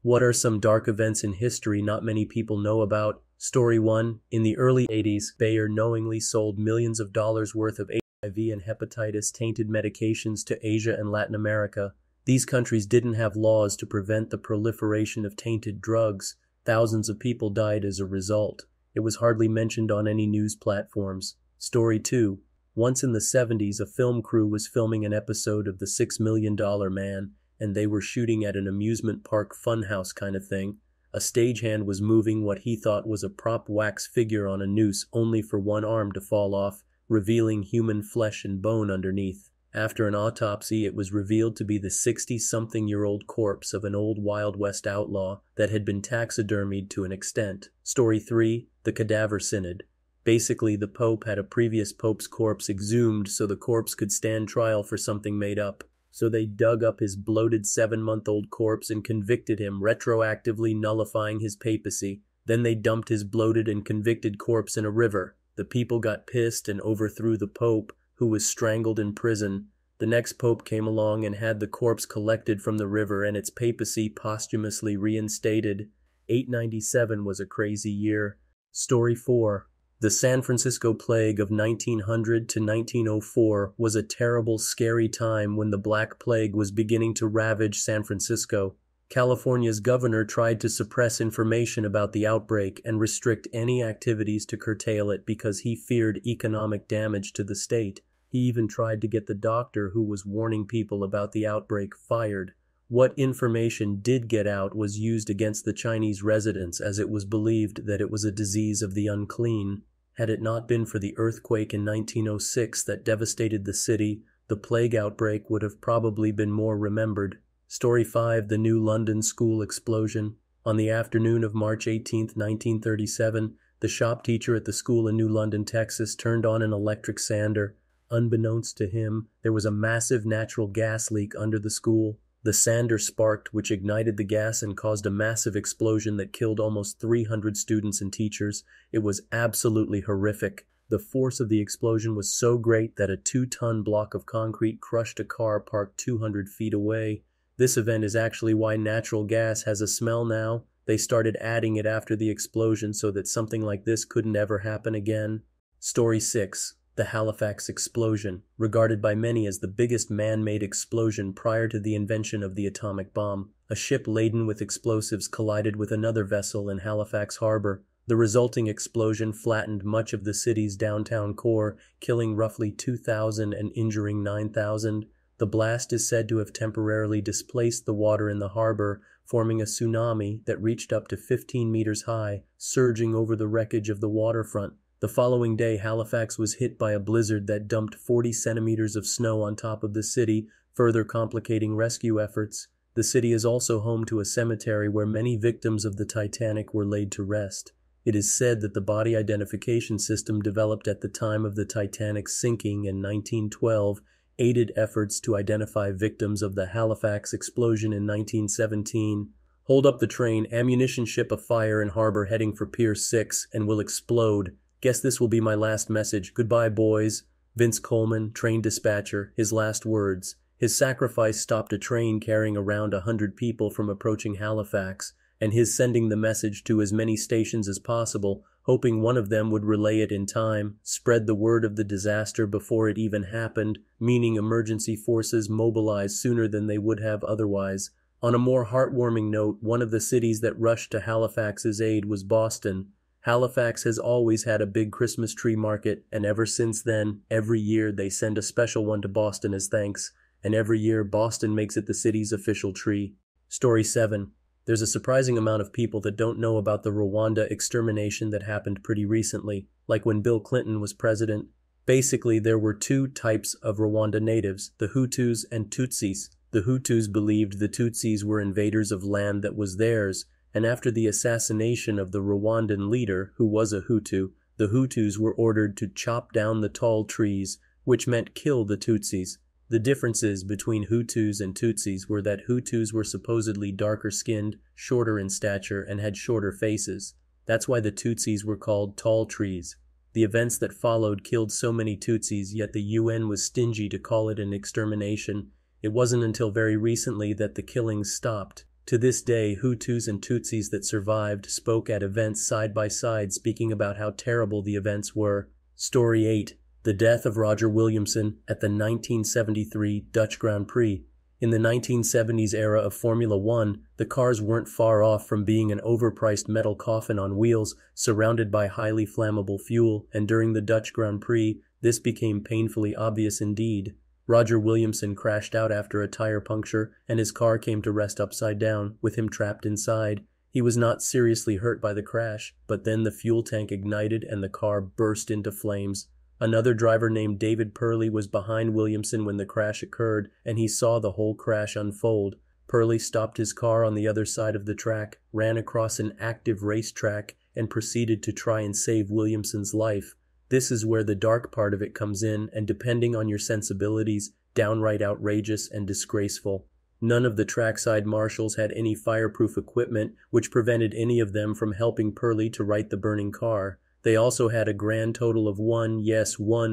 What are some dark events in history not many people know about? Story 1. In the early 80s, Bayer knowingly sold millions of dollars worth of HIV and hepatitis-tainted medications to Asia and Latin America. These countries didn't have laws to prevent the proliferation of tainted drugs. Thousands of people died as a result. It was hardly mentioned on any news platforms. Story 2. Once in the 70s, a film crew was filming an episode of The $6 Million Man, and they were shooting at an amusement park funhouse kind of thing. A stagehand was moving what he thought was a prop wax figure on a noose only for one arm to fall off, revealing human flesh and bone underneath. After an autopsy, it was revealed to be the 60-something-year-old corpse of an old Wild West outlaw that had been taxidermied to an extent. Story 3. The Cadaver Synod. Basically, the Pope had a previous Pope's corpse exhumed so the corpse could stand trial for something made up. So they dug up his bloated 7-month-old corpse and convicted him, retroactively nullifying his papacy. Then they dumped his bloated and convicted corpse in a river. The people got pissed and overthrew the Pope, who was strangled in prison. The next Pope came along and had the corpse collected from the river and its papacy posthumously reinstated. 897 was a crazy year. Story 4. The San Francisco Plague of 1900 to 1904 was a terrible, scary time when the Black Plague was beginning to ravage San Francisco. California's governor tried to suppress information about the outbreak and restrict any activities to curtail it because he feared economic damage to the state. He even tried to get the doctor who was warning people about the outbreak fired. What information did get out was used against the Chinese residents, as it was believed that it was a disease of the unclean. Had it not been for the earthquake in 1906 that devastated the city, the plague outbreak would have probably been more remembered. Story 5. The New London School Explosion. On the afternoon of March 18, 1937, the shop teacher at the school in New London, Texas, turned on an electric sander. Unbeknownst to him, there was a massive natural gas leak under the school. The sander sparked, which ignited the gas and caused a massive explosion that killed almost 300 students and teachers. It was absolutely horrific. The force of the explosion was so great that a 2-ton block of concrete crushed a car parked 200 feet away. This event is actually why natural gas has a smell now. They started adding it after the explosion so that something like this couldn't ever happen again. Story 6. The Halifax Explosion, regarded by many as the biggest man-made explosion prior to the invention of the atomic bomb. A ship laden with explosives collided with another vessel in Halifax Harbor. The resulting explosion flattened much of the city's downtown core, killing roughly 2,000 and injuring 9,000. The blast is said to have temporarily displaced the water in the harbor, forming a tsunami that reached up to 15 meters high, surging over the wreckage of the waterfront. The following day, Halifax was hit by a blizzard that dumped 40 centimeters of snow on top of the city, further complicating rescue efforts. The city is also home to a cemetery where many victims of the Titanic were laid to rest. It is said that the body identification system developed at the time of the Titanic's sinking in 1912 aided efforts to identify victims of the Halifax explosion in 1917. Hold up the train, ammunition ship afire in harbor heading for Pier 6 and will explode. Guess this will be my last message. Goodbye, boys. Vince Coleman, train dispatcher, his last words. His sacrifice stopped a train carrying around 100 people from approaching Halifax, and his sending the message to as many stations as possible, hoping one of them would relay it in time, spread the word of the disaster before it even happened, meaning emergency forces mobilized sooner than they would have otherwise. On a more heartwarming note, one of the cities that rushed to Halifax's aid was Boston. Halifax has always had a big Christmas tree market, and ever since then, every year they send a special one to Boston as thanks, and every year Boston makes it the city's official tree. Story 7. There's a surprising amount of people that don't know about the Rwanda extermination that happened pretty recently, like when Bill Clinton was president. Basically, there were 2 types of Rwanda natives, the Hutus and Tutsis. The Hutus believed the Tutsis were invaders of land that was theirs, and after the assassination of the Rwandan leader, who was a Hutu, the Hutus were ordered to chop down the tall trees, which meant kill the Tutsis. The differences between Hutus and Tutsis were that Hutus were supposedly darker-skinned, shorter in stature, and had shorter faces. That's why the Tutsis were called tall trees. The events that followed killed so many Tutsis, yet the UN was stingy to call it an extermination. It wasn't until very recently that the killings stopped. To this day, Hutus and Tutsis that survived spoke at events side by side, speaking about how terrible the events were. Story 8. The death of Roger Williamson at the 1973 Dutch Grand Prix. In the 1970s era of Formula One, the cars weren't far off from being an overpriced metal coffin on wheels, surrounded by highly flammable fuel, and during the Dutch Grand Prix, this became painfully obvious indeed. Roger Williamson crashed out after a tire puncture, and his car came to rest upside down, with him trapped inside. He was not seriously hurt by the crash, but then the fuel tank ignited and the car burst into flames. Another driver named David Purley was behind Williamson when the crash occurred, and he saw the whole crash unfold. Purley stopped his car on the other side of the track, ran across an active racetrack, and proceeded to try and save Williamson's life. This is where the dark part of it comes in, and depending on your sensibilities, downright outrageous and disgraceful. None of the trackside marshals had any fireproof equipment, which prevented any of them from helping Purley to right the burning car. They also had a grand total of one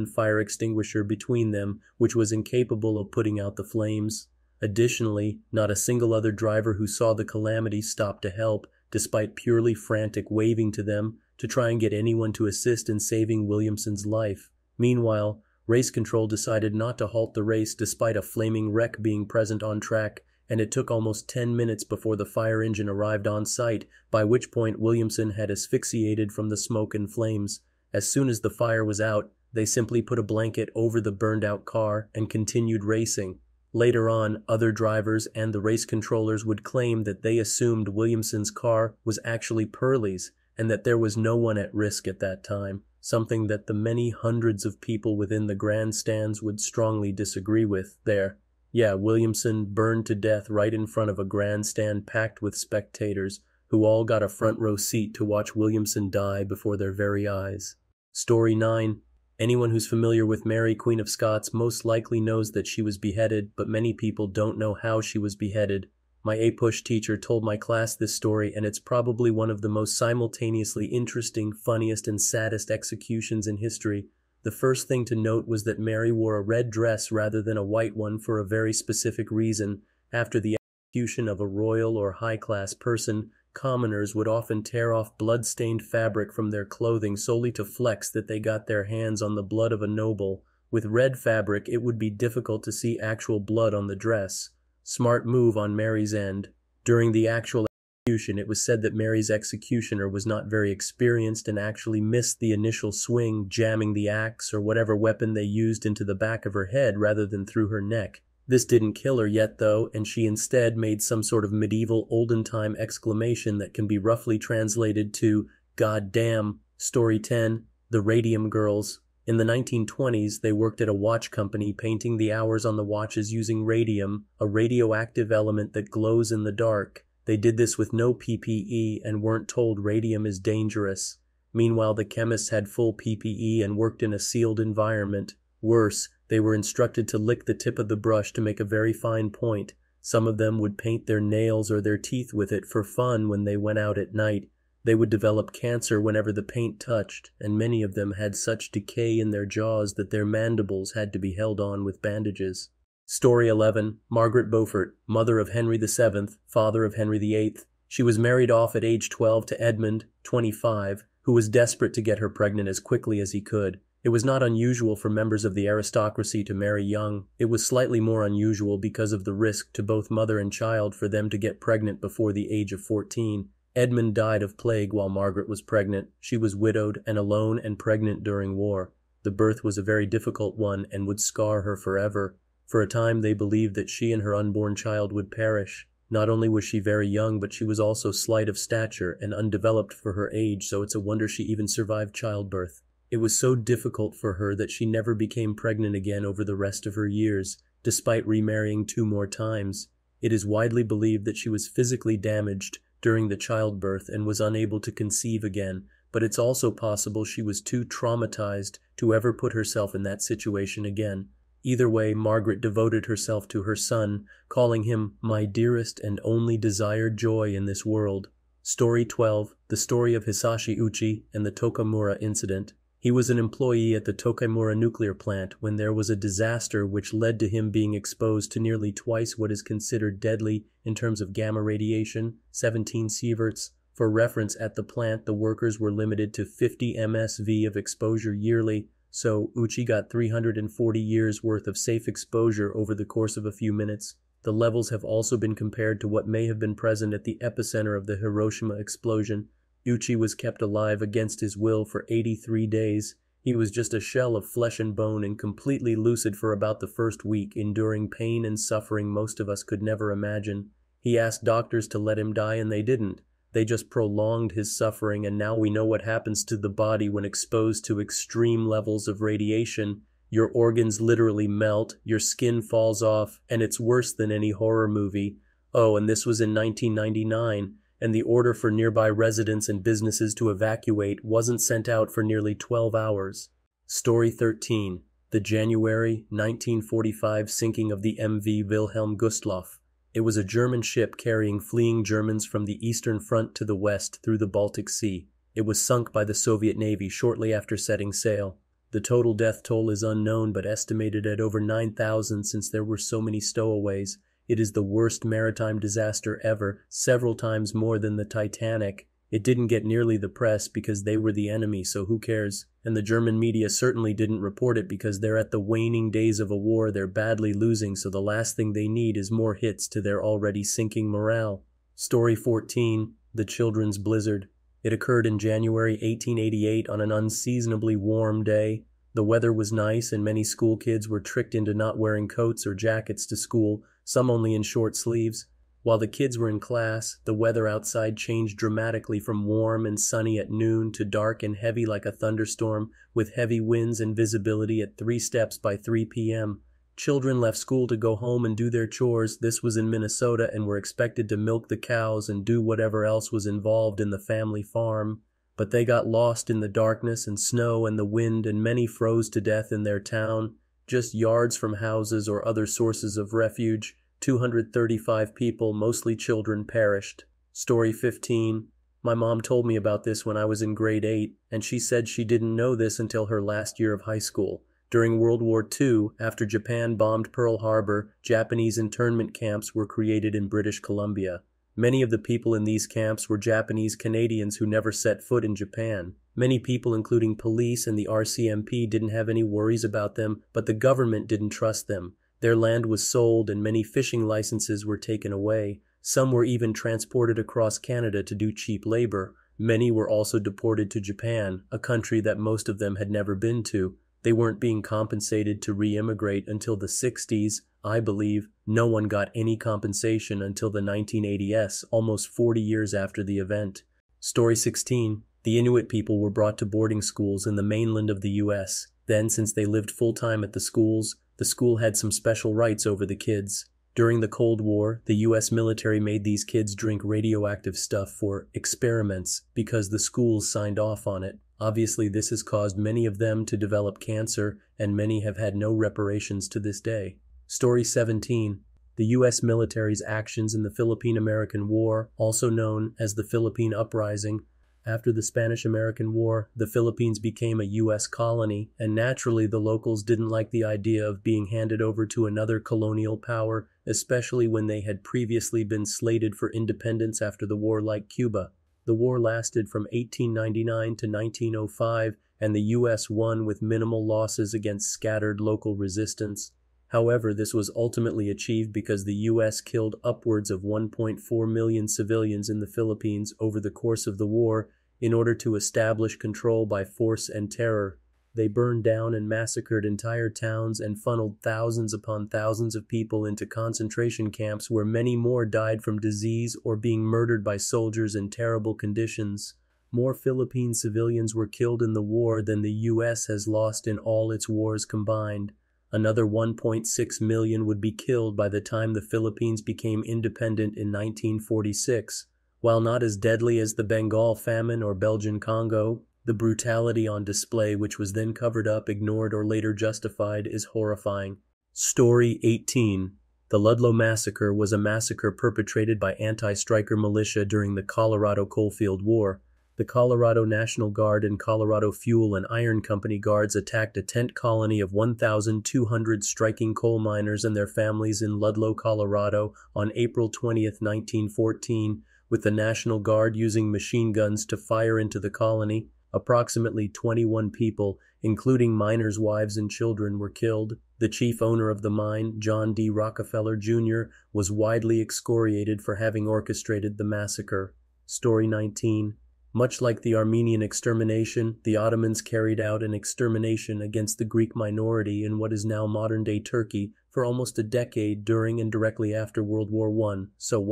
fire extinguisher between them, which was incapable of putting out the flames. Additionally, not a single other driver who saw the calamity stopped to help, despite purely frantic waving to them to try and get anyone to assist in saving Williamson's life. Meanwhile, race control decided not to halt the race despite a flaming wreck being present on track, and it took almost 10 minutes before the fire engine arrived on site, by which point Williamson had asphyxiated from the smoke and flames. As soon as the fire was out, they simply put a blanket over the burned-out car and continued racing. Later on, other drivers and the race controllers would claim that they assumed Williamson's car was actually Purley's, and that there was no one at risk at that time, something that the many hundreds of people within the grandstands would strongly disagree with there. Yeah, Williamson burned to death right in front of a grandstand packed with spectators, who all got a front row seat to watch Williamson die before their very eyes. Story 9. Anyone who's familiar with Mary, Queen of Scots, most likely knows that she was beheaded, but many people don't know how she was beheaded. My APUSH teacher told my class this story, and it's probably one of the most simultaneously interesting, funniest, and saddest executions in history. The first thing to note was that Mary wore a red dress rather than a white one for a very specific reason. After the execution of a royal or high-class person, commoners would often tear off blood-stained fabric from their clothing solely to flex that they got their hands on the blood of a noble. With red fabric, it would be difficult to see actual blood on the dress. Smart move on Mary's end. During the actual execution, it was said that Mary's executioner was not very experienced and actually missed the initial swing, jamming the axe or whatever weapon they used into the back of her head rather than through her neck. This didn't kill her yet, though, and she instead made some sort of medieval olden-time exclamation that can be roughly translated to, "God damn." Story 10. The Radium Girls. In the 1920s, they worked at a watch company painting the hours on the watches using radium, a radioactive element that glows in the dark. They did this with no PPE and weren't told radium is dangerous. Meanwhile, the chemists had full PPE and worked in a sealed environment. Worse, they were instructed to lick the tip of the brush to make a very fine point. Some of them would paint their nails or their teeth with it for fun when they went out at night. They would develop cancer whenever the paint touched, and many of them had such decay in their jaws that their mandibles had to be held on with bandages. Story 11. Margaret Beaufort, mother of Henry VII, father of Henry VIII. She was married off at age 12 to Edmund, 25, who was desperate to get her pregnant as quickly as he could. It was not unusual for members of the aristocracy to marry young. It was slightly more unusual because of the risk to both mother and child for them to get pregnant before the age of 14. Edmund died of plague while Margaret was pregnant. She was widowed and alone and pregnant during war. The birth was a very difficult one and would scar her forever. For a time they believed that she and her unborn child would perish. Not only was she very young, but she was also slight of stature and undeveloped for her age, so it's a wonder she even survived childbirth. It was so difficult for her that she never became pregnant again over the rest of her years, despite remarrying 2 more times. It is widely believed that she was physically damaged during the childbirth and was unable to conceive again, but it's also possible she was too traumatized to ever put herself in that situation again. Either way, Margaret devoted herself to her son, calling him "my dearest and only desired joy in this world." Story 12. The story of Hisashi Uchi and the Tokamura incident. He was an employee at the Tokimura nuclear plant when there was a disaster which led to him being exposed to nearly twice what is considered deadly in terms of gamma radiation, 17 sieverts. For reference, at the plant, the workers were limited to 50 MSV of exposure yearly, so Uchi got 340 years worth of safe exposure over the course of a few minutes. The levels have also been compared to what may have been present at the epicenter of the Hiroshima explosion. Uchi was kept alive against his will for 83 days. He was just a shell of flesh and bone and completely lucid for about the first week, enduring pain and suffering most of us could never imagine. He asked doctors to let him die and they didn't. They just prolonged his suffering, and now we know what happens to the body when exposed to extreme levels of radiation. Your organs literally melt, your skin falls off, and it's worse than any horror movie. Oh, and this was in 1999. And the order for nearby residents and businesses to evacuate wasn't sent out for nearly 12 hours. Story 13. The January 1945 sinking of the MV Wilhelm Gustloff. It was a German ship carrying fleeing Germans from the Eastern Front to the west through the Baltic Sea. It was sunk by the Soviet Navy shortly after setting sail. The total death toll is unknown but estimated at over 9,000 since there were so many stowaways. It is the worst maritime disaster ever, several times more than the Titanic. It didn't get nearly the press because they were the enemy, so who cares? And the German media certainly didn't report it because they're at the waning days of a war they're badly losing, so the last thing they need is more hits to their already sinking morale. Story 14. The Children's Blizzard. It occurred in January 1888 on an unseasonably warm day. The weather was nice and many school kids were tricked into not wearing coats or jackets to school, some only in short sleeves. While the kids were in class, the weather outside changed dramatically from warm and sunny at noon to dark and heavy like a thunderstorm, with heavy winds and visibility at 3 steps by 3 p.m. Children left school to go home and do their chores. This was in Minnesota, and were expected to milk the cows and do whatever else was involved in the family farm. But they got lost in the darkness and snow and the wind, and many froze to death in their town, just yards from houses or other sources of refuge. 235 people, mostly children, perished. Story 15. My mom told me about this when I was in grade 8, and she said she didn't know this until her last year of high school. During World War II, after Japan bombed Pearl Harbor, Japanese internment camps were created in British Columbia. Many of the people in these camps were Japanese Canadians who never set foot in Japan. Many people, including police and the RCMP, didn't have any worries about them, but the government didn't trust them. Their land was sold and many fishing licenses were taken away. Some were even transported across Canada to do cheap labor. Many were also deported to Japan, a country that most of them had never been to. They weren't being compensated to re-immigrate until the 60s, I believe. No one got any compensation until the 1980s, almost 40 years after the event. Story 16. The Inuit people were brought to boarding schools in the mainland of the U.S. Then, since they lived full-time at the school had some special rights over the kids. During the Cold War, the U.S. military made these kids drink radioactive stuff for experiments because the schools signed off on it. Obviously, this has caused many of them to develop cancer, and many have had no reparations to this day. Story 17. The U.S. military's actions in the Philippine-American War, also known as the Philippine Uprising. After the Spanish-American War, the Philippines became a U.S. colony, and naturally the locals didn't like the idea of being handed over to another colonial power, especially when they had previously been slated for independence after the war, like Cuba. The war lasted from 1899 to 1905, and the U.S. won with minimal losses against scattered local resistance. However, this was ultimately achieved because the U.S. killed upwards of 1.4 million civilians in the Philippines over the course of the war in order to establish control by force and terror. They burned down and massacred entire towns and funneled thousands upon thousands of people into concentration camps where many more died from disease or being murdered by soldiers in terrible conditions. More Philippine civilians were killed in the war than the U.S. has lost in all its wars combined. Another 1.6 million would be killed by the time the Philippines became independent in 1946. While not as deadly as the Bengal famine or Belgian Congo, the brutality on display, which was then covered up, ignored, or later justified, is horrifying. Story 18. The Ludlow Massacre was a massacre perpetrated by anti-striker militia during the Colorado Coalfield War. The The Colorado National Guard and Colorado Fuel and Iron Company guards attacked a tent colony of 1,200 striking coal miners and their families in Ludlow, Colorado on April 20, 1914, with the National Guard using machine guns to fire into the colony. Approximately 21 people, including miners' wives and children, were killed. The chief owner of the mine, John D. Rockefeller, Jr., was widely excoriated for having orchestrated the massacre. Story 19. Much like the Armenian extermination, the Ottomans carried out an extermination against the Greek minority in what is now modern-day Turkey for almost a decade during and directly after World War I, so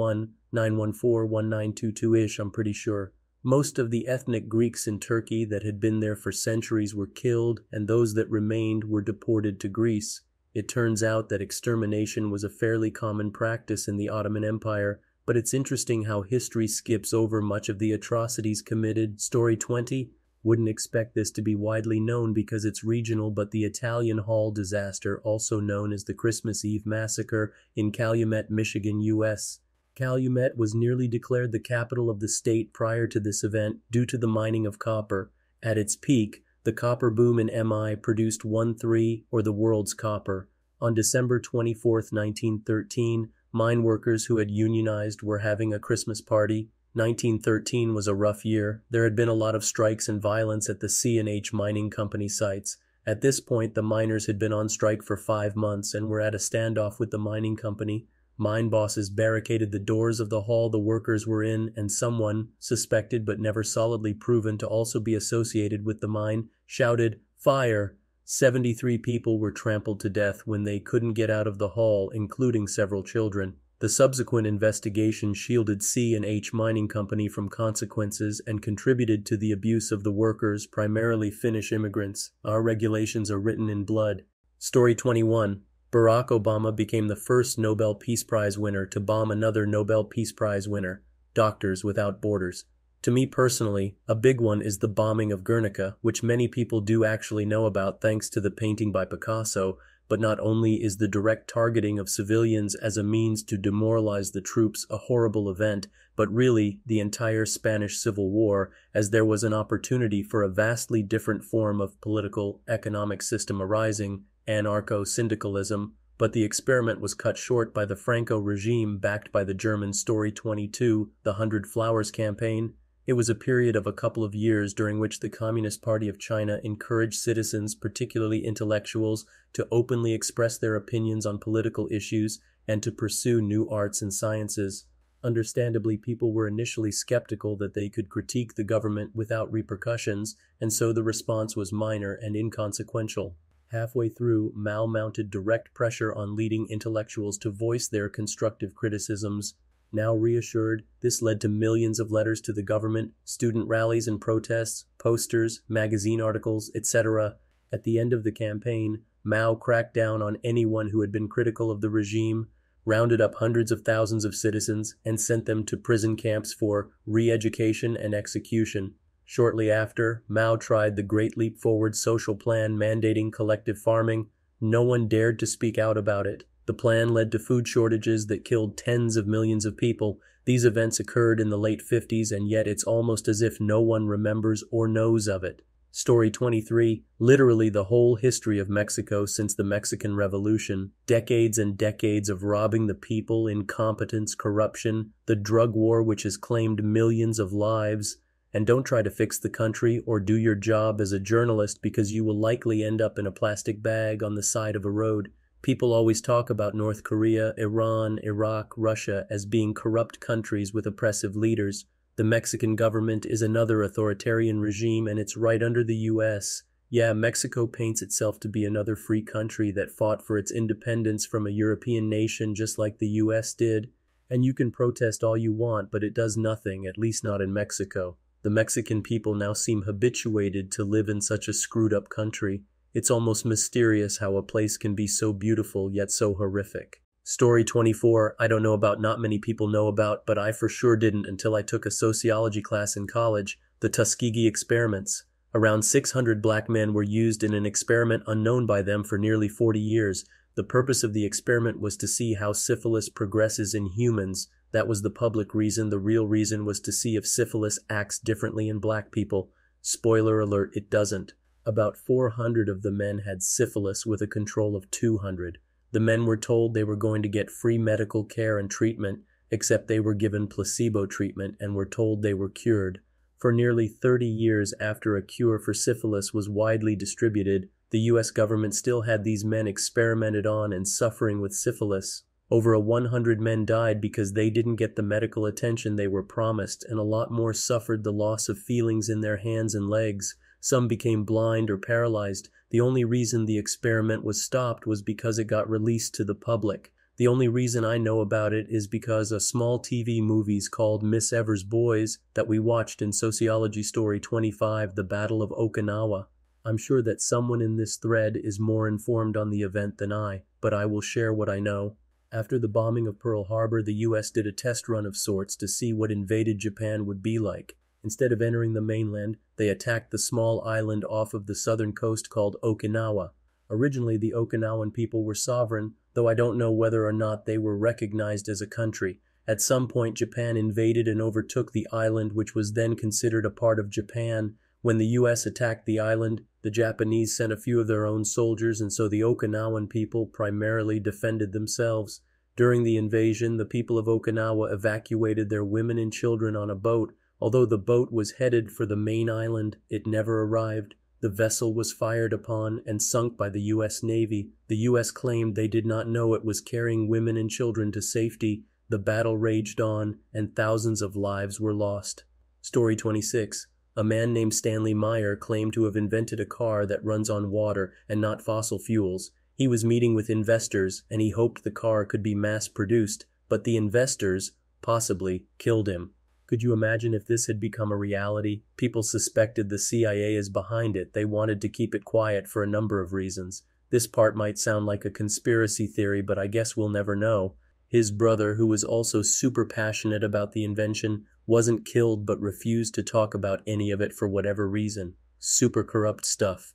1914-1922-ish, I'm pretty sure. Most of the ethnic Greeks in Turkey that had been there for centuries were killed, and those that remained were deported to Greece. It turns out that extermination was a fairly common practice in the Ottoman Empire, but it's interesting how history skips over much of the atrocities committed. Story 20. Wouldn't expect this to be widely known because it's regional, but the Italian Hall disaster, also known as the Christmas Eve Massacre in Calumet, Michigan, U.S. Calumet was nearly declared the capital of the state prior to this event due to the mining of copper. At its peak, the copper boom in MI produced 1/3 or the world's copper. On December 24, 1913, mine workers who had unionized were having a Christmas party. 1913 was a rough year. There had been a lot of strikes and violence at the C&H mining company sites. At this point, the miners had been on strike for 5 months and were at a standoff with the mining company. Mine bosses barricaded the doors of the hall the workers were in, and someone, suspected but never solidly proven to also be associated with the mine, shouted, "Fire!" 73 people were trampled to death when they couldn't get out of the hall, including several children. The subsequent investigation shielded C&H Mining Company from consequences and contributed to the abuse of the workers, primarily Finnish immigrants. Our regulations are written in blood. Story 21. Barack Obama became the first Nobel Peace Prize winner to bomb another Nobel Peace Prize winner, Doctors Without Borders. To me personally, a big one is the bombing of Guernica, which many people do actually know about thanks to the painting by Picasso, but not only is the direct targeting of civilians as a means to demoralize the troops a horrible event, but really the entire Spanish Civil War, as there was an opportunity for a vastly different form of political, economic system arising, anarcho-syndicalism, but the experiment was cut short by the Franco regime backed by the German Story 22, the 100 Flowers campaign. It was a period of a couple of years during which the Communist Party of China encouraged citizens, particularly intellectuals, to openly express their opinions on political issues and to pursue new arts and sciences. Understandably, people were initially skeptical that they could critique the government without repercussions, and so the response was minor and inconsequential. Halfway through, Mao mounted direct pressure on leading intellectuals to voice their constructive criticisms. Now reassured, this led to millions of letters to the government, student rallies and protests, posters, magazine articles, etc. At the end of the campaign, Mao cracked down on anyone who had been critical of the regime, rounded up hundreds of thousands of citizens, and sent them to prison camps for re-education and execution. Shortly after, Mao tried the Great Leap Forward social plan mandating collective farming. No one dared to speak out about it. The plan led to food shortages that killed tens of millions of people. These events occurred in the late 50s, and yet it's almost as if no one remembers or knows of it. Story 23. Literally the whole history of Mexico since the Mexican Revolution. Decades and decades of robbing the people, incompetence, corruption, the drug war which has claimed millions of lives. And don't try to fix the country or do your job as a journalist because you will likely end up in a plastic bag on the side of a road. People always talk about North Korea, Iran, Iraq, Russia as being corrupt countries with oppressive leaders. The Mexican government is another authoritarian regime, and it's right under the U.S. Yeah, Mexico paints itself to be another free country that fought for its independence from a European nation just like the U.S. did. And you can protest all you want, but it does nothing, at least not in Mexico. The Mexican people now seem habituated to live in such a screwed-up country. It's almost mysterious how a place can be so beautiful yet so horrific. Story 24. I don't know about, not many people know about, but I for sure didn't until I took a sociology class in college, the Tuskegee experiments. Around 600 black men were used in an experiment unknown by them for nearly 40 years. The purpose of the experiment was to see how syphilis progresses in humans. That was the public reason. The real reason was to see if syphilis acts differently in black people. Spoiler alert, it doesn't. About 400 of the men had syphilis with a control of 200. The men were told they were going to get free medical care and treatment, except they were given placebo treatment and were told they were cured. For nearly 30 years after a cure for syphilis was widely distributed, the U.S. government still had these men experimented on and suffering with syphilis. Over 100 men died because they didn't get the medical attention they were promised, and a lot more suffered the loss of feelings in their hands and legs. Some became blind or paralyzed. The only reason the experiment was stopped was because it got released to the public. The only reason I know about it is because a small TV movies called Miss Evers' Boys that we watched in Sociology Story 25, The Battle of Okinawa. I'm sure that someone in this thread is more informed on the event than I, but I will share what I know. After the bombing of Pearl Harbor, the U.S. did a test run of sorts to see what invaded Japan would be like. Instead of entering the mainland, they attacked the small island off of the southern coast called Okinawa. Originally, the Okinawan people were sovereign, though I don't know whether or not they were recognized as a country. At some point, Japan invaded and overtook the island, which was then considered a part of Japan. When the U.S. attacked the island, the Japanese sent a few of their own soldiers, and so the Okinawan people primarily defended themselves. During the invasion, the people of Okinawa evacuated their women and children on a boat. Although the boat was headed for the main island, it never arrived. The vessel was fired upon and sunk by the U.S. Navy. The U.S. claimed they did not know it was carrying women and children to safety. The battle raged on, and thousands of lives were lost. Story 26. A man named Stanley Meyer claimed to have invented a car that runs on water and not fossil fuels. He was meeting with investors, and he hoped the car could be mass-produced, but the investors, possibly, killed him. Could you imagine if this had become a reality? People suspected the CIA is behind it. They wanted to keep it quiet for a number of reasons. This part might sound like a conspiracy theory, but I guess we'll never know. His brother, who was also super passionate about the invention, wasn't killed but refused to talk about any of it for whatever reason. Super corrupt stuff.